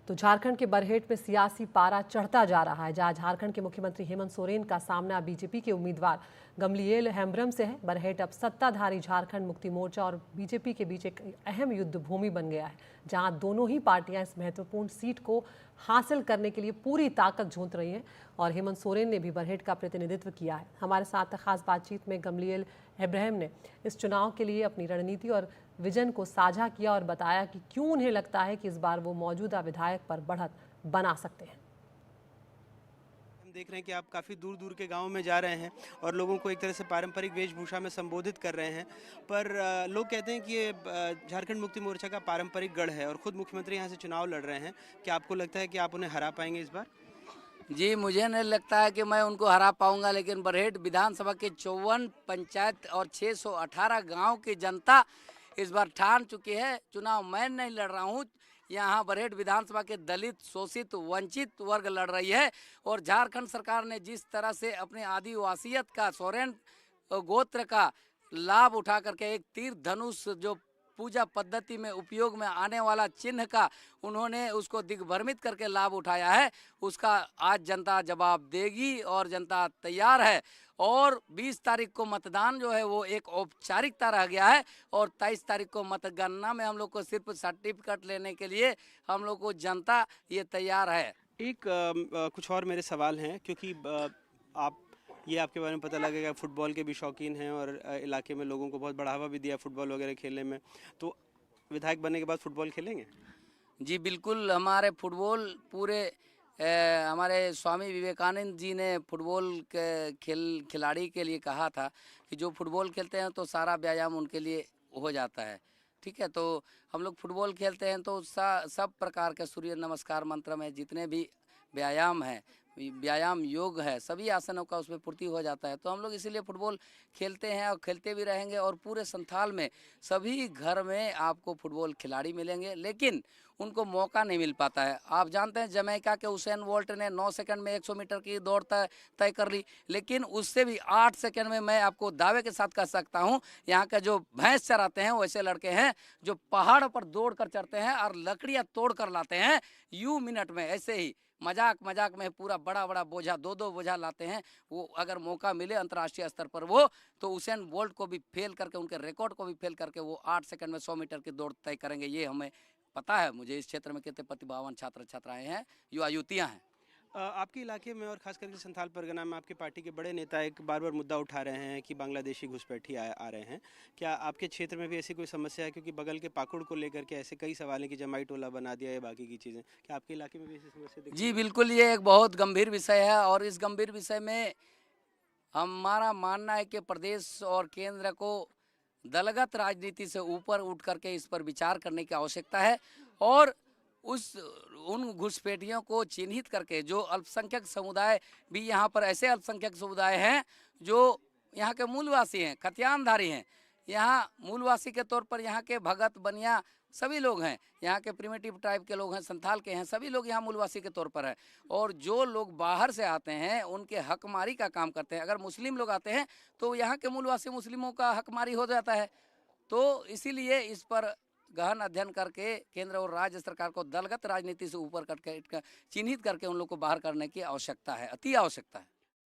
तो झारखंड के बरहेट में सियासी पारा चढ़ता जा रहा है, जहां झारखंड के मुख्यमंत्री हेमंत सोरेन का सामना बीजेपी के उम्मीदवार गमलिएल हेम्ब्रम से है। बरहेट अब सत्ताधारी झारखंड मुक्ति मोर्चा और बीजेपी के बीच एक अहम युद्ध भूमि बन गया है, जहां दोनों ही पार्टियां इस महत्वपूर्ण सीट को हासिल करने के लिए पूरी ताकत झोंक रही हैं। और हेमंत सोरेन ने भी बरहेट का प्रतिनिधित्व किया है। हमारे साथ खास बातचीत में गमलिएल हेम्ब्रम ने इस चुनाव के लिए अपनी रणनीति और विजन को साझा किया और बताया कि क्यों उन्हें लगता है कि इस बार वो मौजूदा विधायक पर बढ़त बना सकते हैं। हम देख रहे हैं कि आप काफ़ी दूर दूर के गांवों में जा रहे हैं और लोगों को एक तरह से पारंपरिक वेशभूषा में संबोधित कर रहे हैं, पर लोग कहते हैं कि ये झारखंड मुक्ति मोर्चा का पारंपरिक गढ़ है और खुद मुख्यमंत्री यहाँ से चुनाव लड़ रहे हैं। क्या आपको लगता है कि आप उन्हें हरा पाएंगे इस बार? जी, मुझे नहीं लगता है कि मैं उनको हरा पाऊंगा, लेकिन बरहेट विधानसभा के 54 पंचायत और 618 गांव की जनता इस बार ठान चुकी है। चुनाव मैं नहीं लड़ रहा हूं, यहाँ बरहेट विधानसभा के दलित, शोषित, वंचित वर्ग लड़ रही है। और झारखंड सरकार ने जिस तरह से अपने आदिवासियत का, सोरेन गोत्र का लाभ उठा करके एक तीर धनुष जो पूजा पद्धति में उपयोग में आने वाला चिन्ह का उन्होंने उसको दिग्भ्रमित करके लाभ उठाया है, उसका आज जनता जवाब देगी और जनता तैयार है। और 20 तारीख को मतदान जो है वो एक औपचारिकता रह गया है और 23 तारीख को मतगणना में हम लोग को सिर्फ सर्टिफिकेट लेने के लिए हम लोग को जनता ये तैयार है। कुछ और मेरे सवाल हैं, क्योंकि आप ये आपके बारे में पता लगेगा, फुटबॉल के भी शौकीन हैं और इलाके में लोगों को बहुत बढ़ावा भी दिया फुटबॉल वगैरह खेलने में, तो विधायक बनने के बाद फुटबॉल खेलेंगे? जी बिल्कुल, हमारे फुटबॉल पूरे हमारे स्वामी विवेकानंद जी ने फुटबॉल के खिलाड़ी के लिए कहा था कि जो फुटबॉल खेलते हैं तो सारा व्यायाम उनके लिए हो जाता है। ठीक है, तो हम लोग फुटबॉल खेलते हैं तो सब प्रकार के सूर्य नमस्कार मंत्र में जितने भी व्यायाम है, व्यायाम योग है, सभी आसनों का उसमें पूर्ति हो जाता है। तो हम लोग इसीलिए फुटबॉल खेलते हैं और खेलते भी रहेंगे। और पूरे संथाल में सभी घर में आपको फुटबॉल खिलाड़ी मिलेंगे, लेकिन उनको मौका नहीं मिल पाता है। आप जानते हैं जमैका के उसेन बोल्ट ने 9 सेकंड में 100 मीटर की दौड़ तय कर ली, लेकिन उससे भी 8 सेकंड में मैं आपको दावे के साथ कह सकता हूं, यहाँ का जो भैंस चराते हैं वैसे लड़के हैं जो पहाड़ पर दौड़ कर चढ़ते हैं और लकड़ियां तोड़ कर लाते हैं यूं मिनट में। ऐसे ही मजाक मजाक में पूरा बड़ा बड़ा बोझा, 2-2 बोझा लाते हैं। वो अगर मौका मिले अंतर्राष्ट्रीय स्तर पर वो, तो उसेन बोल्ट को भी फेल करके, उनके रिकॉर्ड को भी फेल करके वो 8 सेकंड में 100 मीटर की दौड़ तय करेंगे। ये हमें पता है। मुझे इस क्षेत्र में कितने प्रतिभावान छात्र छात्राएं हैं, युवा युवतियां हैं। आपके इलाके में और खास करके संथाल परगना में आपके पार्टी के बड़े नेता एक बार बार मुद्दा उठा रहे हैं कि बांग्लादेशी घुसपैठी आ रहे हैं। क्या आपके क्षेत्र में भी ऐसी कोई समस्या है? क्योंकि बगल के पाकुड़ को लेकर के ऐसे कई सवाल हैं कि जमाई टोला बना दिया या बाकी की चीज़ें। क्या आपके इलाके में भी ऐसी समस्या दिखती जी है? बिल्कुल, ये एक बहुत गंभीर विषय है और इस गंभीर विषय में हमारा मानना है कि प्रदेश और केंद्र को दलगत राजनीति से ऊपर उठ करके इस पर विचार करने की आवश्यकता है। और उन घुसपैठियों को चिन्हित करके, जो अल्पसंख्यक समुदाय भी यहाँ पर, ऐसे अल्पसंख्यक समुदाय हैं जो यहाँ के मूलवासी हैं, खतियानधारी हैं, यहाँ मूलवासी के तौर पर यहाँ के भगत बनिया सभी लोग हैं, यहाँ के प्रिमिटिव टाइप के लोग हैं, संथाल के हैं, सभी लोग यहाँ मूलवासी के तौर पर है। और जो लोग बाहर से आते हैं उनके हकमारी का काम करते हैं। अगर मुस्लिम लोग आते हैं तो यहाँ के मूलवासी मुस्लिमों का हकमारी हो जाता है। तो इसीलिए इस पर गहन अध्ययन करके केंद्र और राज्य सरकार को दलगत राजनीति से ऊपर करके चिन्हित करके उन लोग को बाहर करने की आवश्यकता है, अति आवश्यकता है।